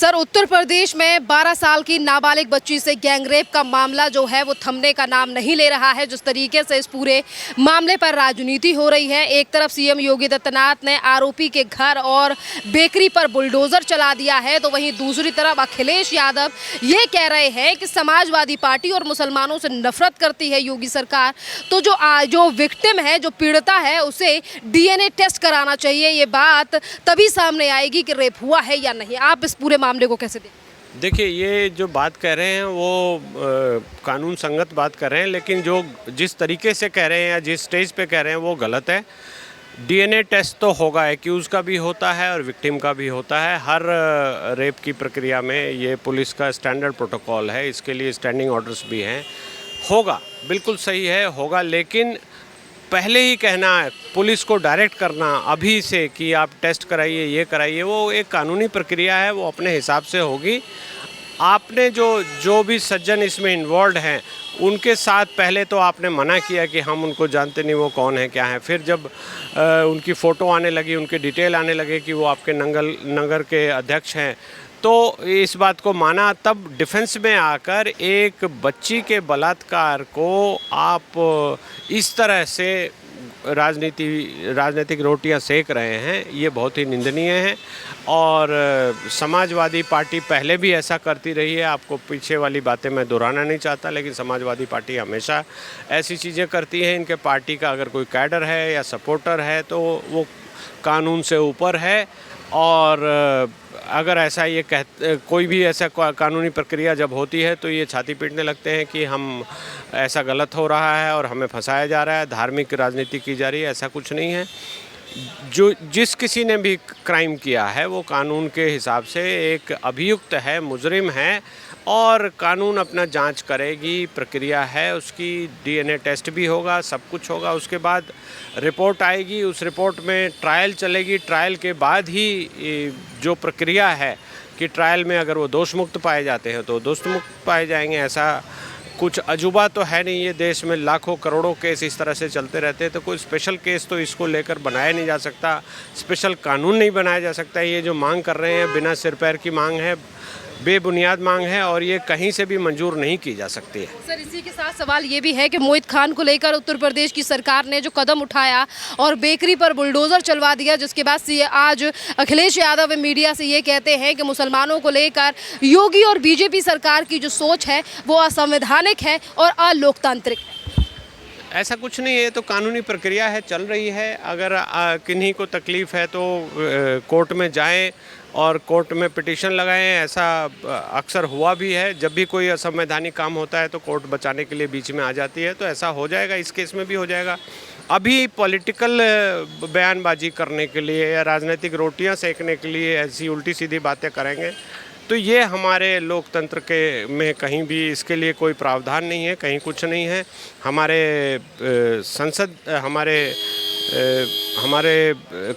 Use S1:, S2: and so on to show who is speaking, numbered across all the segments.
S1: Sir, Uttar Pradesh में 12 साल की नाबालिग बच्ची से गैंगरेप का मामला जो है वो थमने का नाम नहीं ले रहा है। जिस तरीके से इस पूरे मामले पर राजनीति हो रही है, एक तरफ सीएम योगी आदित्यनाथ ने आरोपी के घर और बेकरी पर बुलडोजर चला दिया है, तो वहीं दूसरी तरफ अखिलेश यादव ये कह रहे हैं कि समाजवादी पार्टी और मुसलमानों से नफरत करती है योगी सरकार, तो जो विक्टिम है, जो पीड़िता है, उसे डीएनए टेस्ट कराना चाहिए। ये बात तभी सामने आएगी कि रेप हुआ है या नहीं। आप इस पूरे मामले को कैसे
S2: देखिए, ये जो बात कह रहे हैं वो कानून संगत बात कर रहे हैं, लेकिन जो जिस तरीके से कह रहे हैं या जिस स्टेज पे कह रहे हैं वो गलत है। डीएनए टेस्ट तो होगा, एक्यूज़ का भी होता है और विक्टिम का भी होता है। हर रेप की प्रक्रिया में ये पुलिस का स्टैंडर्ड प्रोटोकॉल है, इसके लिए स्टैंडिंग ऑर्डर्स भी हैं। होगा, बिल्कुल सही है, होगा, लेकिन पहले ही कहना है, पुलिस को डायरेक्ट करना अभी से कि आप टेस्ट कराइए, ये कराइए, वो एक कानूनी प्रक्रिया है, वो अपने हिसाब से होगी। आपने जो भी सज्जन इसमें इन्वॉल्व हैं उनके साथ पहले तो आपने मना किया कि हम उनको जानते नहीं, वो कौन है क्या है। फिर जब उनकी फ़ोटो आने लगी, उनके डिटेल आने लगे कि वो आपके नगर के अध्यक्ष हैं, तो इस बात को माना। तब डिफेंस में आकर एक बच्ची के बलात्कार को आप इस तरह से राजनीतिक रोटियां सेक रहे हैं, ये बहुत ही निंदनीय है। और समाजवादी पार्टी पहले भी ऐसा करती रही है। आपको पीछे वाली बातें मैं दोहराना नहीं चाहता, लेकिन समाजवादी पार्टी हमेशा ऐसी चीज़ें करती है। इनके पार्टी का अगर कोई कैडर है या सपोर्टर है तो वो कानून से ऊपर है। और अगर ऐसा कोई भी ऐसा कानूनी प्रक्रिया जब होती है तो ये छाती पीटने लगते हैं कि हम ऐसा गलत हो रहा है और हमें फंसाया जा रहा है, धार्मिक राजनीति की जा रही है। ऐसा कुछ नहीं है। जिस किसी ने भी क्राइम किया है वो कानून के हिसाब से एक अभियुक्त है, मुजरिम है, और कानून अपना जांच करेगी, प्रक्रिया है उसकी। डीएनए टेस्ट भी होगा, सब कुछ होगा। उसके बाद रिपोर्ट आएगी, उस रिपोर्ट में ट्रायल चलेगी। ट्रायल के बाद ही जो प्रक्रिया है कि ट्रायल में अगर वो दोष मुक्त पाए जाते हैं तो दोष मुक्त पाए जाएंगे। ऐसा कुछ अजूबा तो है नहीं। ये देश में लाखों करोड़ों केस इस तरह से चलते रहते हैं, तो कोई स्पेशल केस तो इसको लेकर बनाया नहीं जा सकता, स्पेशल कानून नहीं बनाया जा सकता। ये जो मांग कर रहे हैं बिना सिर पैर की मांग है, बेबुनियाद मांग है, और ये कहीं से भी मंजूर नहीं की जा सकती है।
S1: सर, इसी के साथ सवाल ये भी है कि मोहित खान को लेकर उत्तर प्रदेश की सरकार ने जो कदम उठाया और बेकरी पर बुलडोजर चलवा दिया, जिसके बाद से आज अखिलेश यादव मीडिया से ये कहते हैं कि मुसलमानों को लेकर योगी और बीजेपी सरकार की जो सोच है वो असंवैधानिक है और अलोकतांत्रिक है।
S2: ऐसा कुछ नहीं है, तो कानूनी प्रक्रिया है, चल रही है। अगर किन्हीं को तकलीफ़ है तो कोर्ट में जाएं और कोर्ट में पिटीशन लगाएं। ऐसा अक्सर हुआ भी है। जब भी कोई असंवैधानिक काम होता है तो कोर्ट बचाने के लिए बीच में आ जाती है, तो ऐसा हो जाएगा, इस केस में भी हो जाएगा। अभी पॉलिटिकल बयानबाजी करने के लिए या राजनीतिक रोटियां सेकने के लिए ऐसी उल्टी सीधी बातें करेंगे तो ये हमारे लोकतंत्र के में कहीं भी इसके लिए कोई प्रावधान नहीं है, कहीं कुछ नहीं है। हमारे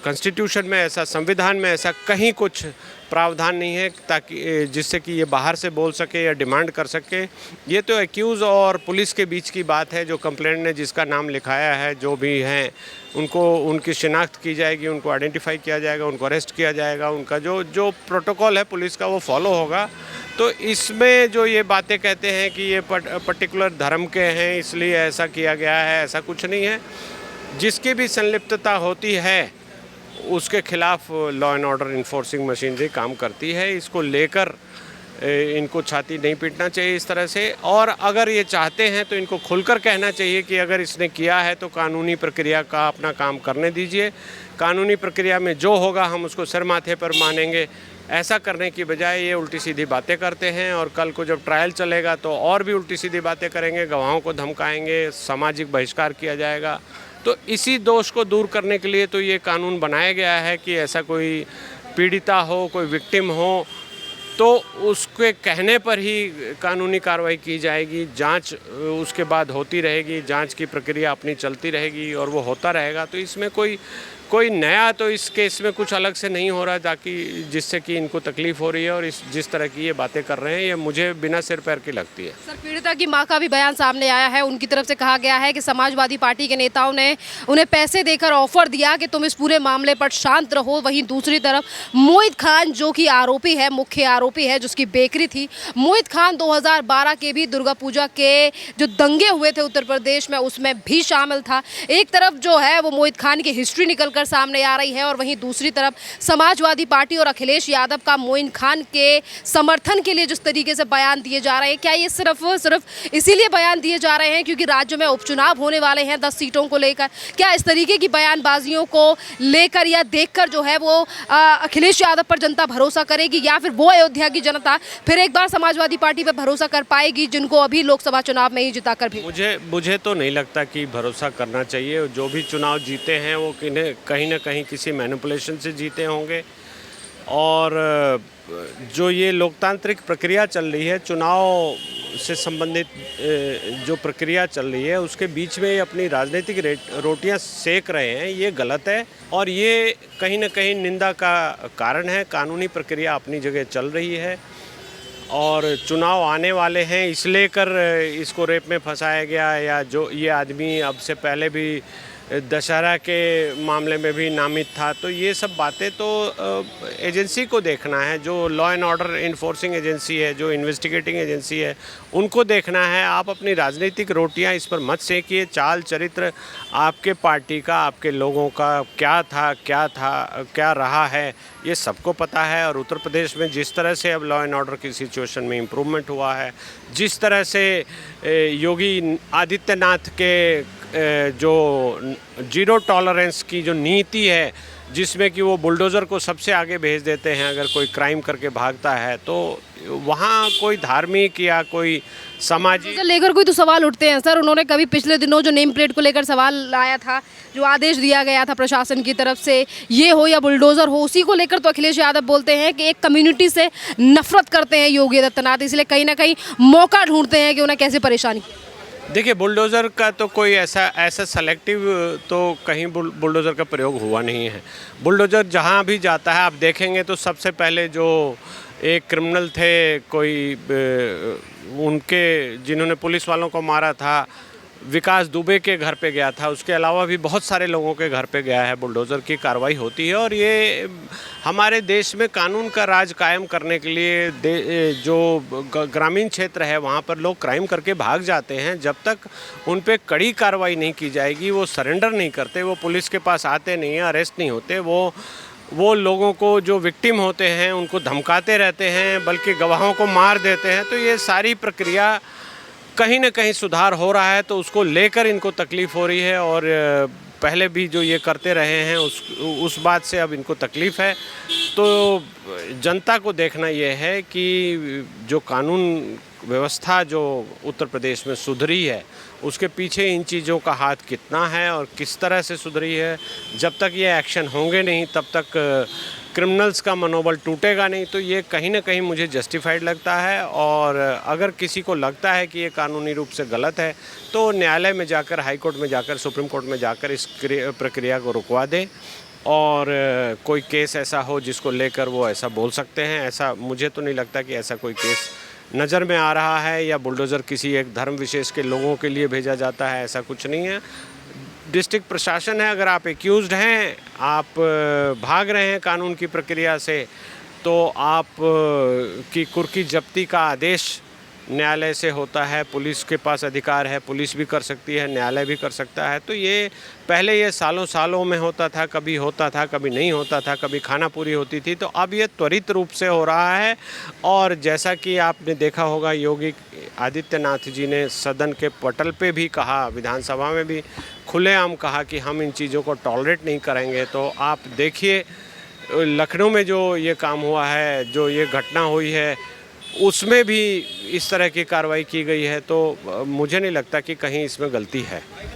S2: कॉन्स्टिट्यूशन में ऐसा, संविधान में ऐसा कहीं कुछ प्रावधान नहीं है ताकि जिससे कि ये बाहर से बोल सके या डिमांड कर सके। ये तो एक्यूज़ और पुलिस के बीच की बात है। जो कंप्लेंट ने जिसका नाम लिखाया है, जो भी हैं, उनकी शिनाख्त की जाएगी, उनको आइडेंटिफाई किया जाएगा, उनको अरेस्ट किया जाएगा। उनका जो प्रोटोकॉल है पुलिस का वो फॉलो होगा। तो इसमें जो ये बातें कहते हैं कि ये पर्टिकुलर धर्म के हैं इसलिए ऐसा किया गया है, ऐसा कुछ नहीं है। जिसकी भी संलिप्तता होती है उसके खिलाफ law and order enforcing machinery काम करती है। इसको लेकर इनको छाती नहीं पीटना चाहिए इस तरह से। और अगर ये चाहते हैं तो इनको खुलकर कहना चाहिए कि अगर इसने किया है तो कानूनी प्रक्रिया का अपना काम करने दीजिए। कानूनी प्रक्रिया में जो होगा हम उसको सर माथे पर मानेंगे। ऐसा करने की बजाय ये उल्टी सीधी बातें करते हैं, और कल को जब ट्रायल चलेगा तो और भी उल्टी सीधी बातें करेंगे, गवाहों को धमकाएंगे, सामाजिक बहिष्कार किया जाएगा। तो इसी दोष को दूर करने के लिए तो ये कानून बनाया गया है कि ऐसा कोई पीड़िता हो, कोई विक्टिम हो, तो उसके कहने पर ही कानूनी कार्रवाई की जाएगी। जांच उसके बाद होती रहेगी, जांच की प्रक्रिया अपनी चलती रहेगी और वो होता रहेगा। तो इसमें कोई कोई नया तो इस केस में कुछ अलग से नहीं हो रहा, ताकि जिससे कि इनको तकलीफ हो रही है और जिस तरह की ये बातें कर रहे हैं ये मुझे बिना सिर पैर की लगती है।
S1: सर, पीड़िता की मां का भी बयान सामने आया है। उनकी तरफ से कहा गया है कि समाजवादी पार्टी के नेताओं ने उन्हें पैसे देकर ऑफर दिया कि तुम इस पूरे मामले पर शांत रहो। वहीं दूसरी तरफ मोहित खान जो कि आरोपी है, मुख्य आरोपी है, जिसकी बेकरी थी, मोहित खान 2012 के भी दुर्गा पूजा के जो दंगे हुए थे उत्तर प्रदेश में उसमें भी शामिल था। एक तरफ जो है वो मोहित खान की हिस्ट्री निकलकर सामने आ रही है और वहीं दूसरी तरफ समाजवादी पार्टी और अखिलेश यादव का मोहित खान के समर्थन के लिए जिस तरीके से बयान दिए जा रहे हैं, क्या ये सिर्फ इसीलिए बयान दिए जा रहे हैं क्योंकि राज्य में उपचुनाव होने वाले हैं 10 सीटों को लेकर? क्या इस तरीके की बयानबाजियों को लेकर या देखकर जो है वो अखिलेश यादव पर जनता भरोसा करेगी, या फिर वो अयोध्या की जनता फिर एक बार समाजवादी पार्टी पर भरोसा कर पाएगी जिनको अभी लोकसभा चुनाव में ही जिताकर भी?
S2: मुझे तो नहीं लगता कि भरोसा करना चाहिए। जो भी चुनाव जीते हैं वो कहीं ना कहीं किसी मैनिपुलेशन से जीते होंगे, और जो ये लोकतांत्रिक प्रक्रिया चल रही है, चुनाव से संबंधित जो प्रक्रिया चल रही है उसके बीच में ये अपनी राजनीतिक रोटियां सेक रहे हैं, ये गलत है और ये कहीं ना कहीं निंदा का कारण है। कानूनी प्रक्रिया अपनी जगह चल रही है और चुनाव आने वाले हैं, इसलिए कर इसको रेप में फंसाया गया, या जो ये आदमी अब से पहले भी दशहरा के मामले में भी नामित था। तो ये सब बातें तो एजेंसी को देखना है, जो law and order enforcing agency है, जो इन्वेस्टिगेटिंग एजेंसी है, उनको देखना है। आप अपनी राजनीतिक रोटियां इस पर मत सेकिए। चाल चरित्र आपके पार्टी का, आपके लोगों का क्या रहा है, ये सबको पता है। और उत्तर प्रदेश में जिस तरह से अब लॉ एंड ऑर्डर की सिचुएशन में इम्प्रूवमेंट हुआ है, जिस तरह से योगी आदित्यनाथ के जो जीरो टॉलरेंस की जो नीति है, जिसमें कि वो बुलडोज़र को सबसे आगे भेज देते हैं अगर कोई क्राइम करके भागता है, तो वहाँ कोई धार्मिक या कोई सामाजिक
S1: लेकर कोई तो सवाल उठते हैं सर। उन्होंने कभी पिछले दिनों जो नेम प्लेट को लेकर सवाल लाया था, जो आदेश दिया गया था प्रशासन की तरफ से, ये हो या बुलडोज़र हो, उसी को लेकर तो अखिलेश यादव बोलते हैं कि एक कम्युनिटी से नफरत करते हैं योगी आदित्यनाथ, इसलिए कहीं ना कहीं मौका ढूंढते हैं कि उन्हें कैसे परेशानी।
S2: देखिए, बुलडोज़र का तो कोई ऐसा सेलेक्टिव तो कहीं बुलडोज़र का प्रयोग हुआ नहीं है। बुलडोज़र जहाँ भी जाता है आप देखेंगे तो सबसे पहले जो एक क्रिमिनल थे, कोई उनके जिन्होंने पुलिस वालों को मारा था, विकास दुबे के घर पे गया था। उसके अलावा भी बहुत सारे लोगों के घर पे गया है। बुलडोज़र की कार्रवाई होती है और ये हमारे देश में कानून का राज कायम करने के लिए जो ग्रामीण क्षेत्र है वहाँ पर लोग क्राइम करके भाग जाते हैं। जब तक उन पे कड़ी कार्रवाई नहीं की जाएगी, वो सरेंडर नहीं करते, वो पुलिस के पास आते नहीं हैं, अरेस्ट नहीं होते, वो लोगों को जो विक्टिम होते हैं उनको धमकाते रहते हैं, बल्कि गवाहों को मार देते हैं। तो ये सारी प्रक्रिया कहीं ना कहीं सुधार हो रहा है, तो उसको लेकर इनको तकलीफ़ हो रही है। और पहले भी जो ये करते रहे हैं उस बात से अब इनको तकलीफ़ है। तो जनता को देखना ये है कि जो कानून व्यवस्था जो उत्तर प्रदेश में सुधरी है, उसके पीछे इन चीज़ों का हाथ कितना है और किस तरह से सुधरी है। जब तक ये एक्शन होंगे नहीं तब तक क्रिमिनल्स का मनोबल टूटेगा नहीं। तो ये कहीं ना कहीं मुझे जस्टिफाइड लगता है। और अगर किसी को लगता है कि ये कानूनी रूप से गलत है तो न्यायालय में जाकर, हाई कोर्ट में जाकर, सुप्रीम कोर्ट में जाकर इस प्रक्रिया को रुकवा दे, और कोई केस ऐसा हो जिसको लेकर वो ऐसा बोल सकते हैं। ऐसा मुझे तो नहीं लगता कि ऐसा कोई केस नज़र में आ रहा है, या बुलडोज़र किसी एक धर्म विशेष के लोगों के लिए भेजा जाता है, ऐसा कुछ नहीं है। डिस्ट्रिक्ट प्रशासन है, अगर आप एक्यूज्ड हैं, आप भाग रहे हैं कानून की प्रक्रिया से, तो आप की कुर्की जब्ती का आदेश न्यायालय से होता है। पुलिस के पास अधिकार है, पुलिस भी कर सकती है, न्यायालय भी कर सकता है। तो ये पहले ये सालों में होता था, कभी होता था, कभी नहीं होता था, कभी खाना पूरी होती थी। तो अब ये त्वरित रूप से हो रहा है। और जैसा कि आपने देखा होगा, योगी आदित्यनाथ जी ने सदन के पटल पे भी कहा, विधानसभा में भी खुलेआम कहा कि हम इन चीज़ों को टॉलरेट नहीं करेंगे। तो आप देखिए, लखनऊ में जो ये काम हुआ है, जो ये घटना हुई है, उसमें भी इस तरह की कार्रवाई की गई है। तो मुझे नहीं लगता कि कहीं इसमें गलती है।